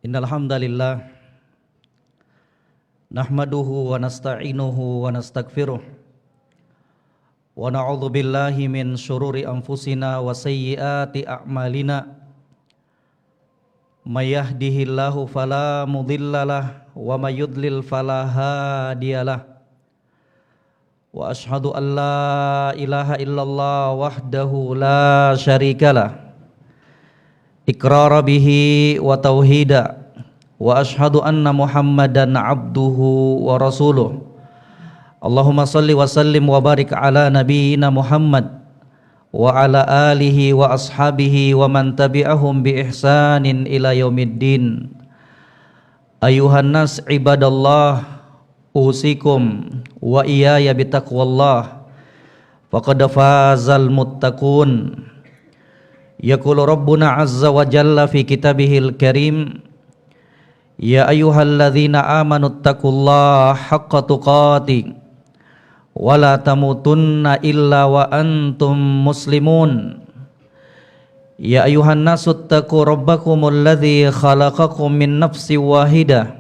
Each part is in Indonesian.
Innal hamdalillah nahmaduhu wa nasta'inuhu wa nastaghfiruh wa na'udzu billahi min syururi anfusina wa sayyiati a'malina may yahdihillahu fala mudhillalah wa may yudlil fala hadiyalah wa asyhadu an la ilaha illallah wahdahu la syarikalah iqrara bihi wa tauhida wa ashhadu anna Muhammadan abduhu wa rasuluh. Allahumma salli wa sallim wa barik ala nabiyyina Muhammad wa ala alihi wa ashabihi wa man tabi'ahum bi ihsanin ila yaumiddin. Ayuhan nas ibadallah, usikum wa iyaya bitaqwallah faqad fazal muttaqun. Yaqulu Rabbuna azza wa jalla fi kitabihil karim, ya ayyuhalladzina amanuttaqullaha haqqa tuqatih wa la tamutunna illa wa antum muslimun. Ya ayyuhan nasu ttaqu rabbakumul ladzi khalaqakum min nafsin wahidah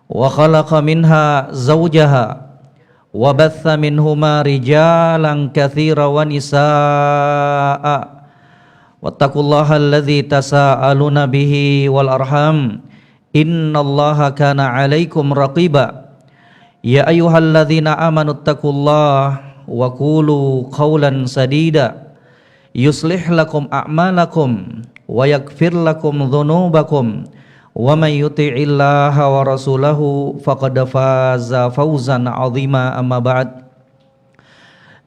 wa khalaqa minha zawjaha wa batha minhuma rijalan katsiran wa nisaa'a. Wattaqullaha alladzi tasaaluna bihi wal arham innallaha kana 'alaikum raqiba. Ya ayyuhalladzina amanuttaqullaha wa qulu qawlan sadida yuslih lakum a'malakum wa yaghfir lakum dhunubakum wa may yuti'illaha wa rasulahu faqad faza fawzan 'azima. Amma ba'd.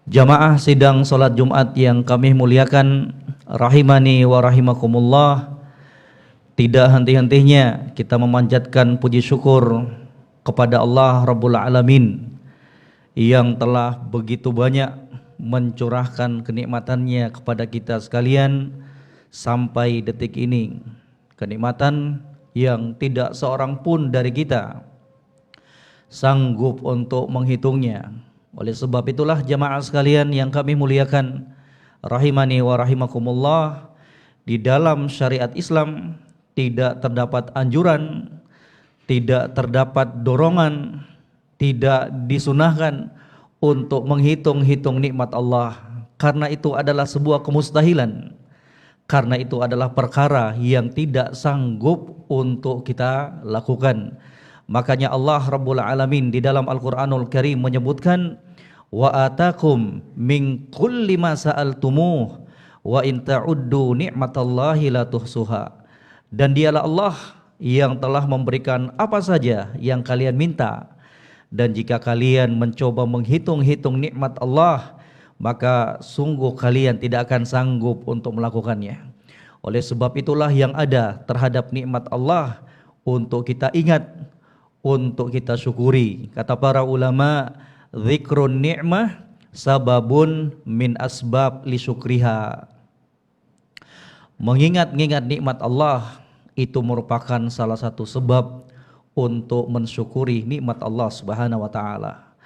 Jamaah sidang salat Jumat yang kami muliakan, rahimani wa rahimakumullah. Tidak henti-hentinya kita memanjatkan puji syukur kepada Allah Rabbul Alamin yang telah begitu banyak mencurahkan kenikmatannya kepada kita sekalian sampai detik ini. Kenikmatan yang tidak seorang pun dari kita sanggup untuk menghitungnya. Oleh sebab itulah jamaah sekalian yang kami muliakan, rahimani wa rahimakumullah, di dalam syariat Islam tidak terdapat anjuran, tidak terdapat dorongan, tidak disunahkan untuk menghitung-hitung nikmat Allah, karena itu adalah sebuah kemustahilan, karena itu adalah perkara yang tidak sanggup untuk kita lakukan. Makanya Allah Rabbul Alamin di dalam Al-Quranul Karim menyebutkan, wa atakum min kulli ma sa'altumuh wa in ta'uddu ni'matallahi la tuhsuha. Dan dialah Allah yang telah memberikan apa saja yang kalian minta, dan jika kalian mencoba menghitung-hitung nikmat Allah, maka sungguh kalian tidak akan sanggup untuk melakukannya. Oleh sebab itulah yang ada terhadap nikmat Allah untuk kita ingat, untuk kita syukuri. Kata para ulama, zikrun ni'mah sababun min asbab li syukriha. Mengingat-ingat nikmat Allah itu merupakan salah satu sebab untuk mensyukuri nikmat Allah Subhanahu wa taala.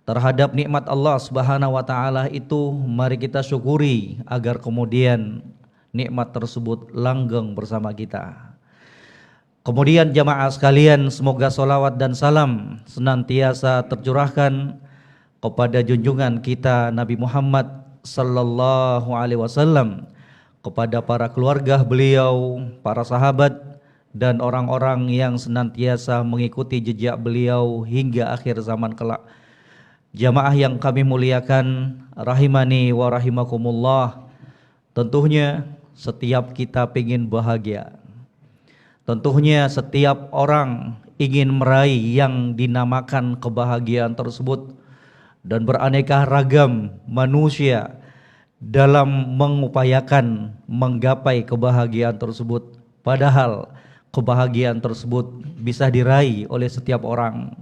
Terhadap nikmat Allah Subhanahu wa taala itu mari kita syukuri agar kemudian nikmat tersebut langgeng bersama kita. Kemudian jamaah sekalian, semoga salawat dan salam senantiasa tercurahkan kepada junjungan kita Nabi Muhammad sallallahu alaihi wasallam, kepada para keluarga beliau, para sahabat, dan orang-orang yang senantiasa mengikuti jejak beliau hingga akhir zaman kelak. Jamaah yang kami muliakan, rahimani wa rahimakumullah, tentunya setiap kita ingin bahagia. Tentunya setiap orang ingin meraih yang dinamakan kebahagiaan tersebut, dan beraneka ragam manusia dalam mengupayakan menggapai kebahagiaan tersebut. Padahal kebahagiaan tersebut bisa diraih oleh setiap orang.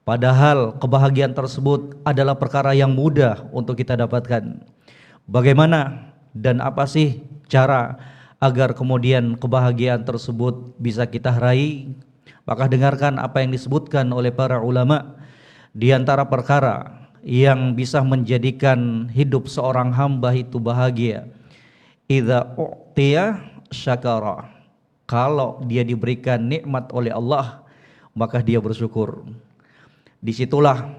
Padahal kebahagiaan tersebut adalah perkara yang mudah untuk kita dapatkan. Bagaimana dan apa sih cara agar kemudian kebahagiaan tersebut bisa kita raih? Maka dengarkan apa yang disebutkan oleh para ulama. Di antara perkara yang bisa menjadikan hidup seorang hamba itu bahagia, idza u'tiya syakara, kalau dia diberikan nikmat oleh Allah, maka dia bersyukur. Disitulah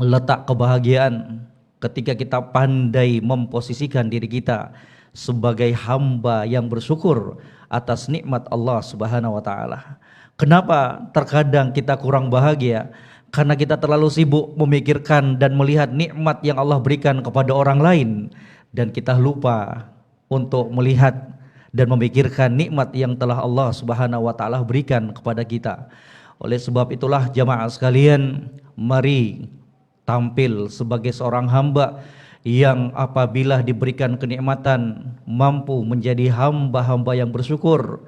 letak kebahagiaan ketika kita pandai memposisikan diri kita sebagai hamba yang bersyukur atas nikmat Allah Subhanahu wa taala. Kenapa terkadang kita kurang bahagia? Karena kita terlalu sibuk memikirkan dan melihat nikmat yang Allah berikan kepada orang lain, dan kita lupa untuk melihat dan memikirkan nikmat yang telah Allah Subhanahu wa taala berikan kepada kita. Oleh sebab itulah jamaah sekalian, mari tampil sebagai seorang hamba yang apabila diberikan kenikmatan mampu menjadi hamba-hamba yang bersyukur.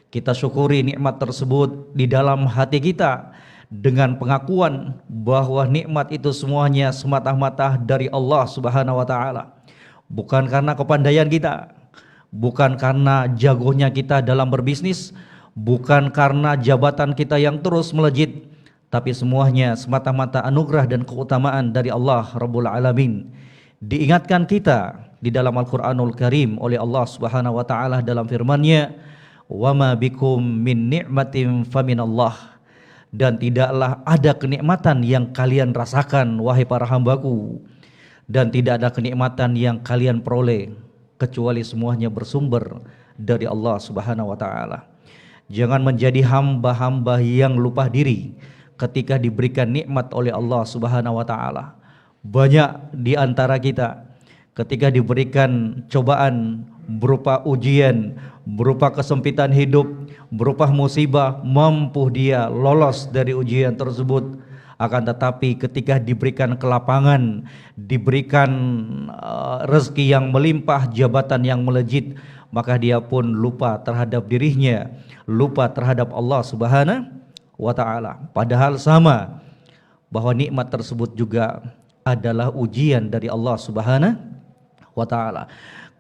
Kita syukuri nikmat tersebut di dalam hati kita dengan pengakuan bahwa nikmat itu semuanya semata-mata dari Allah Subhanahu wa taala. Bukan karena kepandaian kita, bukan karena jagonya kita dalam berbisnis, bukan karena jabatan kita yang terus melejit, tapi semuanya semata-mata anugerah dan keutamaan dari Allah Rabbul Alamin. Diingatkan kita di dalam Al-Qur'anul Karim oleh Allah Subhanahu wa taala dalam firman-Nya, "Wa ma bikum min ni'matin faminallah." Dan tidaklah ada kenikmatan yang kalian rasakan wahai para hambaku, dan tidak ada kenikmatan yang kalian peroleh kecuali semuanya bersumber dari Allah Subhanahu wa taala. Jangan menjadi hamba-hamba yang lupa diri ketika diberikan nikmat oleh Allah Subhanahu wa taala. Banyak di antara kita ketika diberikan cobaan berupa ujian, berupa kesempitan hidup, berupa musibah, mampu dia lolos dari ujian tersebut. Akan tetapi ketika diberikan kelapangan, diberikan rezeki yang melimpah, jabatan yang melejit, maka dia pun lupa terhadap dirinya, lupa terhadap Allah Subhanahu wa taala. Padahal sama bahwa nikmat tersebut juga adalah ujian dari Allah Subhanahu wa taala.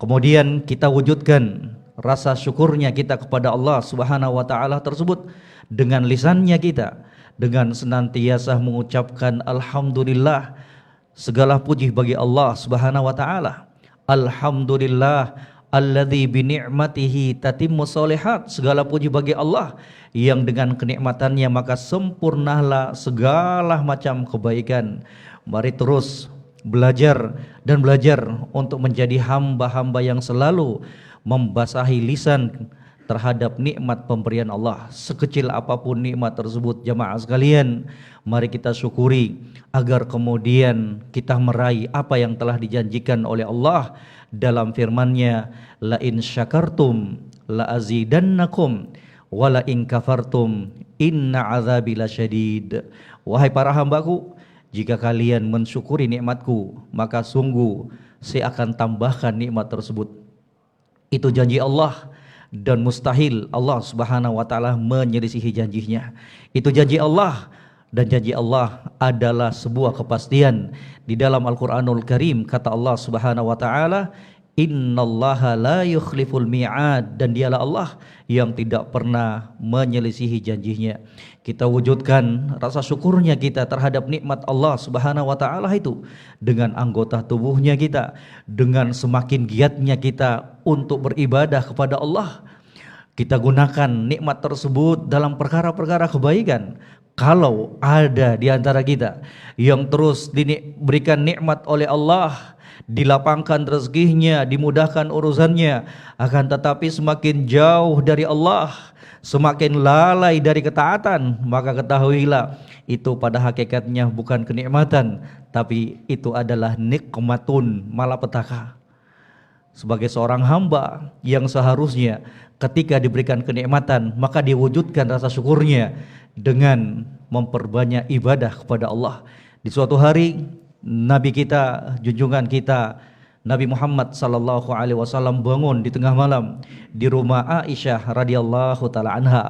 Kemudian kita wujudkan rasa syukurnya kita kepada Allah Subhanahu wa taala tersebut dengan lisannya kita, dengan senantiasa mengucapkan alhamdulillah, segala puji bagi Allah Subhanahu wa taala. Alhamdulillah alladzi bi ni'matihi tatimmu sholihat. Segala puji bagi Allah yang dengan kenikmatannya maka sempurnalah segala macam kebaikan. Mari terus belajar dan belajar untuk menjadi hamba-hamba yang selalu membasahi lisan terhadap nikmat pemberian Allah. Sekecil apapun nikmat tersebut, jamaah sekalian, mari kita syukuri agar kemudian kita meraih apa yang telah dijanjikan oleh Allah dalam firman-Nya, la in syakartum la azidannakum wa la in kafartum inna azabi lasyadid. Wahai para hambaku, jika kalian mensyukuri nikmatku, maka sungguh saya akan tambahkan nikmat tersebut. Itu janji Allah, dan mustahil Allah Subhanahu wa taala menyelisihi janjinya. Itu janji Allah, dan janji Allah adalah sebuah kepastian. Di dalam Al-Qur'anul Karim kata Allah Subhanahu wa taala, innallaha la yukhliful mi'ad, dan dialah Allah yang tidak pernah menyelisihi janjinya. Kita wujudkan rasa syukurnya kita terhadap nikmat Allah Subhanahu wa taala itu dengan anggota tubuhnya kita, dengan semakin giatnya kita untuk beribadah kepada Allah. Kita gunakan nikmat tersebut dalam perkara-perkara kebaikan. Kalau ada di antara kita yang terus diberikan nikmat oleh Allah, dilapangkan rezekinya, dimudahkan urusannya, akan tetapi semakin jauh dari Allah, semakin lalai dari ketaatan, maka ketahuilah itu pada hakikatnya bukan kenikmatan, tapi itu adalah nikmatun, malapetaka. Sebagai seorang hamba yang seharusnya ketika diberikan kenikmatan maka diwujudkan rasa syukurnya dengan memperbanyak ibadah kepada Allah. Di suatu hari Nabi kita, junjungan kita Nabi Muhammad sallallahu alaihi wasallam bangun di tengah malam di rumah Aisyah radhiyallahu taala anha.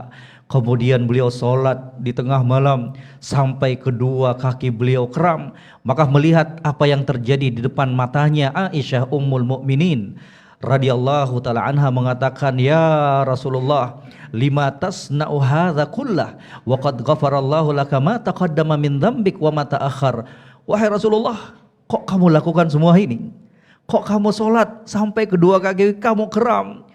Kemudian beliau sholat di tengah malam sampai kedua kaki beliau kram. Maka melihat apa yang terjadi di depan matanya, Aisyah ummul mukminin radhiyallahu taala anha mengatakan, "Ya Rasulullah, lima tasna'u hadza kullah wa qad ghafarallahu laka ma taqaddama min dzambik wa ma ta'akhkhar." Wahai Rasulullah, kok kamu lakukan semua ini? Kok kamu sholat sampai kedua kaki kamu kram?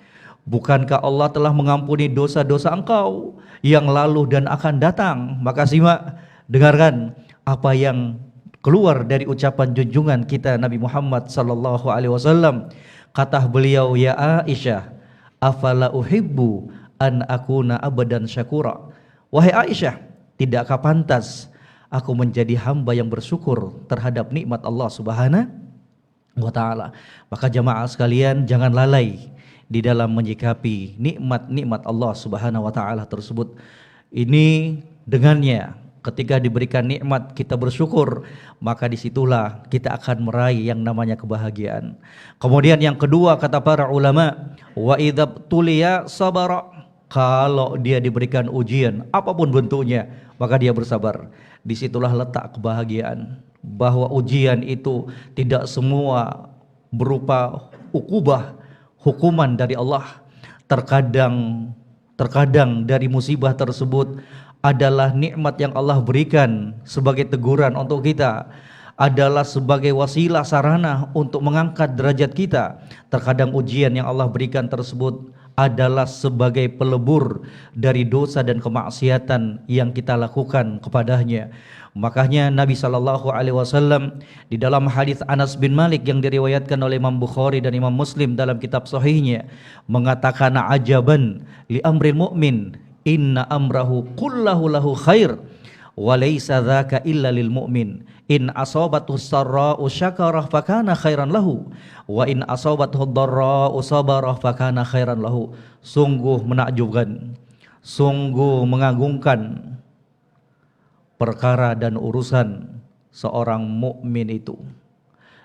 Bukankah Allah telah mengampuni dosa-dosa engkau yang lalu dan akan datang? Maka simak, dengarkan apa yang keluar dari ucapan junjungan kita Nabi Muhammad sallallahu alaihi wasallam. Kata beliau, ya Aisyah, afala uhibbu an akuna abadan syakura. Wahai Aisyah, tidakkah pantas aku menjadi hamba yang bersyukur terhadap nikmat Allah Subhanahu wa taala? Maka jamaah sekalian, jangan lalai di dalam menyikapi nikmat-nikmat Allah Subhanahu wa taala tersebut. Ini dengannya ketika diberikan nikmat kita bersyukur, maka disitulah kita akan meraih yang namanya kebahagiaan. Kemudian yang kedua, kata para ulama, wa idza tuliya sabara, kalau dia diberikan ujian apapun bentuknya maka dia bersabar. Disitulah letak kebahagiaan, bahwa ujian itu tidak semua berupa ukubah, hukuman dari Allah. Terkadang dari musibah tersebut adalah nikmat yang Allah berikan sebagai teguran untuk kita, adalah sebagai wasilah sarana untuk mengangkat derajat kita. Terkadang ujian yang Allah berikan tersebut adalah sebagai pelebur dari dosa dan kemaksiatan yang kita lakukan kepadanya. Makanya Nabi SAW di dalam hadis Anas bin Malik yang diriwayatkan oleh Imam Bukhari dan Imam Muslim dalam kitab sahihnya mengatakan, ajaban li amril mu'min inna amrahu kullahu lahu khair wa laysa dzaka illa lil mu'min in asabathu sarra'u syakarah fakana khairan lahu wa in asabathu dharra'u sabarah fakana khairan lahu. Sungguh menakjubkan, sungguh mengagungkan perkara dan urusan seorang mukmin itu,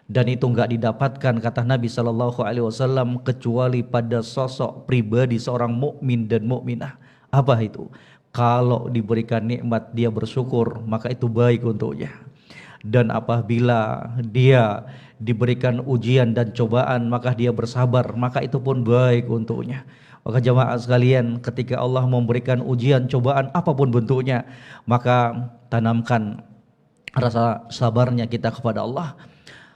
dan itu enggak didapatkan, kata Nabi SAW, kecuali pada sosok pribadi seorang mukmin dan mukminah. Apa itu? Kalau diberikan nikmat dia bersyukur, maka itu baik untuknya. Dan apabila dia diberikan ujian dan cobaan, maka dia bersabar, maka itu pun baik untuknya. Maka jamaah sekalian, ketika Allah memberikan ujian, cobaan apapun bentuknya, maka tanamkan rasa sabarnya kita kepada Allah.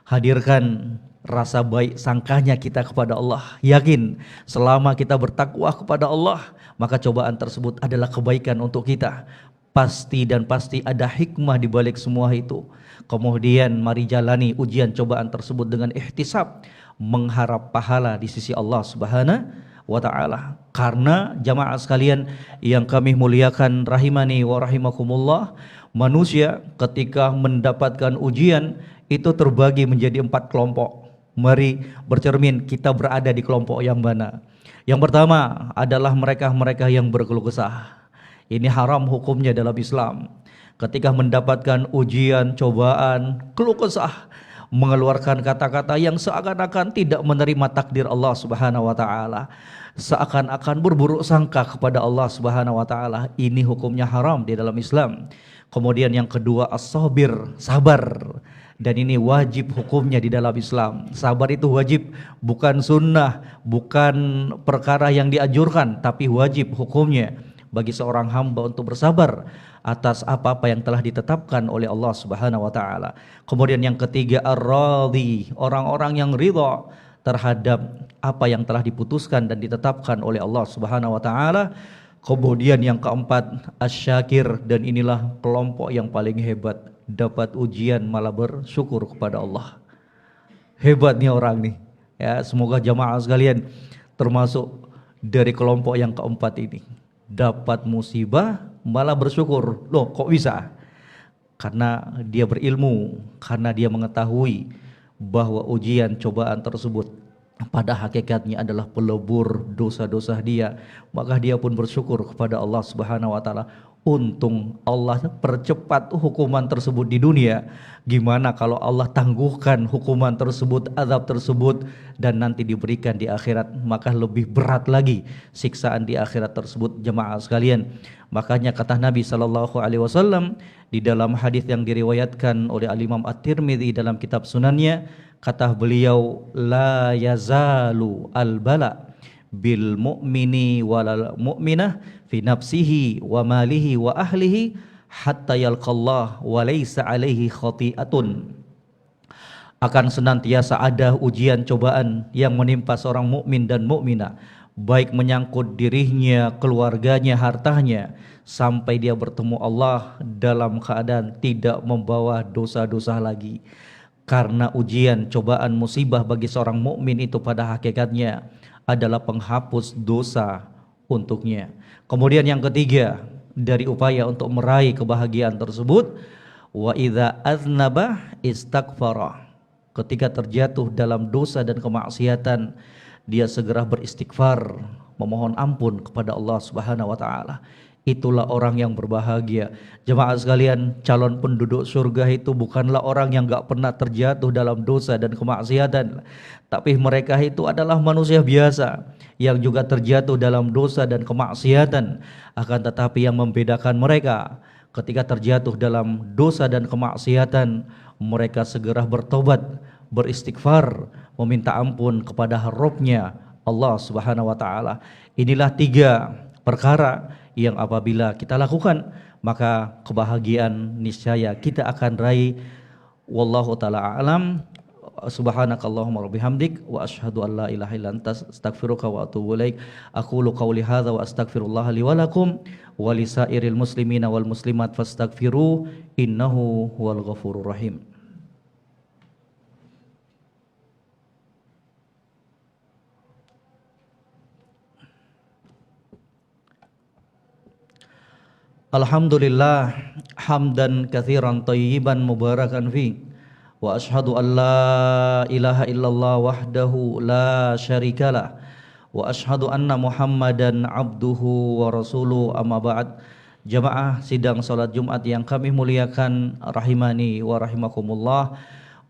Hadirkan rasa baik sangkanya kita kepada Allah. Yakin selama kita bertakwa kepada Allah, maka cobaan tersebut adalah kebaikan untuk kita. Pasti dan pasti ada hikmah di balik semua itu. Kemudian mari jalani ujian cobaan tersebut dengan ihtisab, mengharap pahala di sisi Allah Subhanahu wa ta'ala. Karena jamaah sekalian yang kami muliakan rahimani wa rahimakumullah, manusia ketika mendapatkan ujian itu terbagi menjadi 4 kelompok. Mari bercermin kita berada di kelompok yang mana. Yang pertama adalah mereka-mereka yang berkeluh kesah. Ini haram hukumnya dalam Islam. Ketika mendapatkan ujian, cobaan, keluh kesah, mengeluarkan kata-kata yang seakan-akan tidak menerima takdir Allah Subhanahu wa taala, seakan-akan berburuk sangka kepada Allah Subhanahu wa taala. Ini hukumnya haram di dalam Islam. Kemudian yang kedua, as-sabir, sabar. Dan ini wajib hukumnya di dalam Islam. Sabar itu wajib, bukan sunnah, bukan perkara yang dianjurkan, tapi wajib hukumnya bagi seorang hamba untuk bersabar atas apa-apa yang telah ditetapkan oleh Allah Subhanahu wa taala. Kemudian yang ketiga, ar-radhi, orang-orang yang ridha terhadap apa yang telah diputuskan dan ditetapkan oleh Allah Subhanahu wa taala. Kemudian yang keempat, asyakir, dan inilah kelompok yang paling hebat, dapat ujian malah bersyukur kepada Allah. Hebatnya orang nih. Ya, semoga jamaah sekalian termasuk dari kelompok yang keempat ini. Dapat musibah malah bersyukur. Loh, kok bisa? Karena dia berilmu, karena dia mengetahui bahwa ujian cobaan tersebut pada hakikatnya adalah pelebur dosa-dosa dia, maka dia pun bersyukur kepada Allah Subhanahu wa taala. Untung Allah percepat hukuman tersebut di dunia. Gimana kalau Allah tangguhkan hukuman tersebut, azab tersebut, dan nanti diberikan di akhirat, maka lebih berat lagi siksaan di akhirat tersebut, jemaah sekalian. Makanya kata Nabi SAW di dalam hadis yang diriwayatkan oleh Al-Imam At-Tirmidzi dalam kitab Sunannya, kata beliau, la yazalu al-bala bil mu'mini wal mu'minah fi nafsihi wa malihi wa ahlihi hatta yalqallah wa laysa alaihi khati'atun. Akan senantiasa ada ujian cobaan yang menimpa seorang mukmin dan mukminah, baik menyangkut dirinya, keluarganya, hartanya, sampai dia bertemu Allah dalam keadaan tidak membawa dosa-dosa lagi. Karena ujian, cobaan, musibah bagi seorang mukmin itu pada hakikatnya adalah penghapus dosa untuknya. Kemudian yang ketiga dari upaya untuk meraih kebahagiaan tersebut, wa idza aznaba istaghfara. Ketika terjatuh dalam dosa dan kemaksiatan, dia segera beristighfar, memohon ampun kepada Allah Subhanahu wa taala. Itulah orang yang berbahagia. Jemaah sekalian, calon penduduk surga itu bukanlah orang yang gak pernah terjatuh dalam dosa dan kemaksiatan, tapi mereka itu adalah manusia biasa yang juga terjatuh dalam dosa dan kemaksiatan. Akan tetapi yang membedakan mereka, ketika terjatuh dalam dosa dan kemaksiatan, mereka segera bertobat, beristighfar, meminta ampun kepada Rabb-Nya Allah Subhanahu wa taala. Inilah tiga perkara yang apabila kita lakukan, maka kebahagiaan niscaya kita akan raih. Wallahu taala a'lam. Subhanakallahumma wa bihamdik wa asyhadu an la ilaha illa anta astaghfiruka wa atubu ilaik. Aqulu qawli hadza wa astaghfirullah li wa lakum wa lisairil muslimina wal muslimat fastaghfiru innahu huwal ghafurur rahim. Alhamdulillah hamdan katsiran thayyiban mubarakan fi wa asyhadu an la ilaha illallah wahdahu la syarikalah wa asyhadu anna Muhammadan abduhu wa rasuluhu amma ba'd. Jamaah sidang salat Jumat yang kami muliakan rahimani wa rahimakumullah,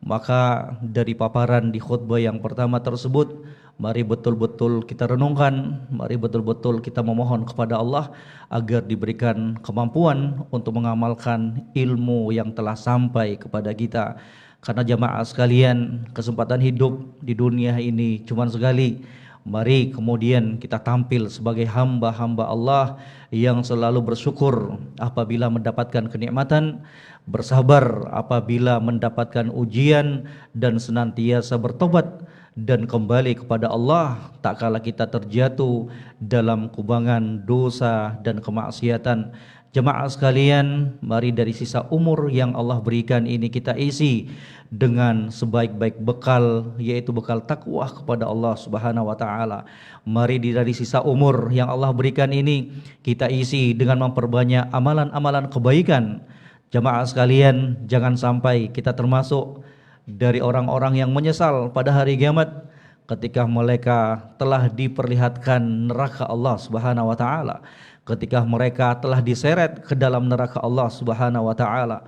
maka dari paparan di khutbah yang pertama tersebut, mari betul-betul kita renungkan, mari betul-betul kita memohon kepada Allah agar diberikan kemampuan untuk mengamalkan ilmu yang telah sampai kepada kita. Karena jamaah sekalian, kesempatan hidup di dunia ini cuma sekali. Mari kemudian kita tampil sebagai hamba-hamba Allah yang selalu bersyukur apabila mendapatkan kenikmatan, bersabar apabila mendapatkan ujian, dan senantiasa bertobat dan kembali kepada Allah tak kala kita terjatuh dalam kubangan dosa dan kemaksiatan. Jemaah sekalian, mari dari sisa umur yang Allah berikan ini kita isi dengan sebaik-baik bekal, yaitu bekal takwa kepada Allah Subhanahu wa taala. Mari dari sisa umur yang Allah berikan ini kita isi dengan memperbanyak amalan-amalan kebaikan. Jemaah sekalian, jangan sampai kita termasuk dari orang-orang yang menyesal pada hari kiamat ketika mereka telah diperlihatkan neraka Allah Subhanahu wa taala, ketika mereka telah diseret ke dalam neraka Allah Subhanahu wa taala.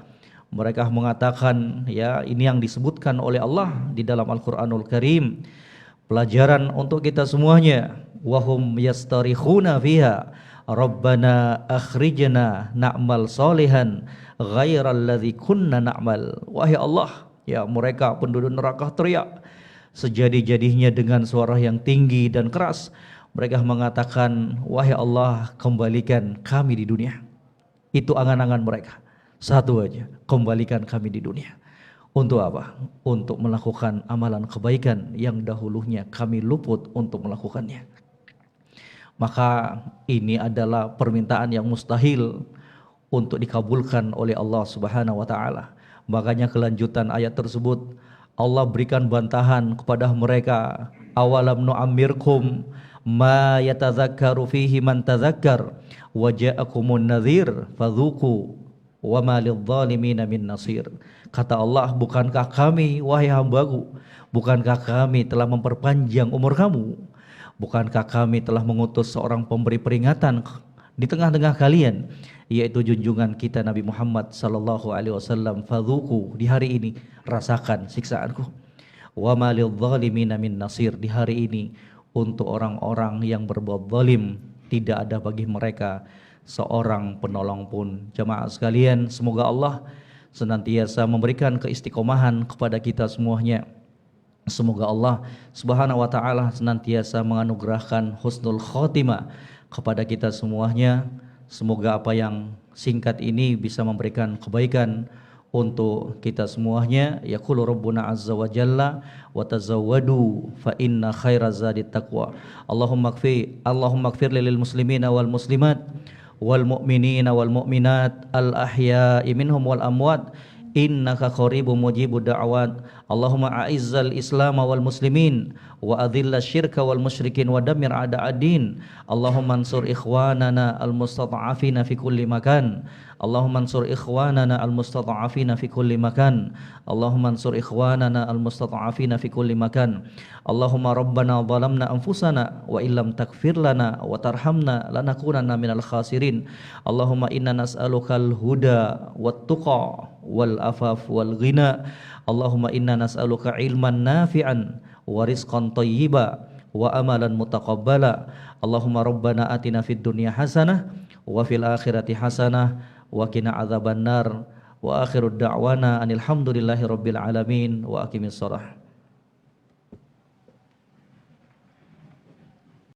Mereka mengatakan, ya, ini yang disebutkan oleh Allah di dalam Al-Qur'anul Karim, pelajaran untuk kita semuanya. Wahum yastarikhuna fiha rabbana akhrijna na'mal solihan ghairal ladzi kunna na'mal. Wahai Allah, ya, mereka penduduk neraka teriak sejadi-jadinya dengan suara yang tinggi dan keras. Mereka mengatakan, wahai Allah, kembalikan kami di dunia. Itu angan-angan mereka, satu aja, kembalikan kami di dunia. Untuk apa? Untuk melakukan amalan kebaikan yang dahulunya kami luput untuk melakukannya. Maka ini adalah permintaan yang mustahil untuk dikabulkan oleh Allah Subhanahu wa taala. Makanya kelanjutan ayat tersebut Allah berikan bantahan kepada mereka, awalam nu'ammirkum ma yatadzakkaru fihi man tadzakkar wa ja'akumun nadhir fadzuqu wa ma lidh-dhalimin min nasir. Kata Allah, bukankah kami, wahai hambaku, bukankah kami telah memperpanjang umur kamu? Bukankah kami telah mengutus seorang pemberi peringatan di tengah-tengah kalian, yaitu junjungan kita Nabi Muhammad sallallahu alaihi wasallam. Fadzuqu, di hari ini rasakan siksaanku. Wa ma lidh-dhalimin min nasir, di hari ini untuk orang-orang yang berbuat zalim tidak ada bagi mereka seorang penolong pun. Jemaah sekalian, semoga Allah senantiasa memberikan keistiqomahan kepada kita semuanya. Semoga Allah Subhanahu wa taala senantiasa menganugerahkan husnul khotimah kepada kita semuanya. Semoga apa yang singkat ini bisa memberikan kebaikan untuk kita semuanya. Yaqulu Rabbuna azza wa jalla wa tazawwadu fa inna khairaz zadi taqwa. Allahumma ighfir lil muslimina wal muslimat wal mu'minina wal mu'minat al ahya'i minhum wal amwat innaka qaribun mujibud da'awat. Allahumma a'izzal islam wal muslimin wa adhillal syirka wal musyrikin wa dammir a'da'ad-din. Allahumma ansur ikhwanana al mustad'afina fi kulli makan. Allahumma ansur ikhwanana al mustad'afina fi kulli makan. Allahumma ansur ikhwanana al mustad'afina fi kulli makan. Allahumma rabbana zalamna anfusana wa illam taghfir lana wa tarhamna lanakunanna minal khasirin. Allahumma inna nas'alukal huda wat tuqa wal afaf wal ghina. Allahumma inna nas'aluka ilman nafi'an wa rizqan thayyiba wa amalan mutaqabbala. Allahumma rabbana atina fid dunya hasanah wa fil akhirati hasanah wa qina adzabannar. Wa akhiru da'wana anil hamdulillahi rabbil alamin wa aqimis shalah.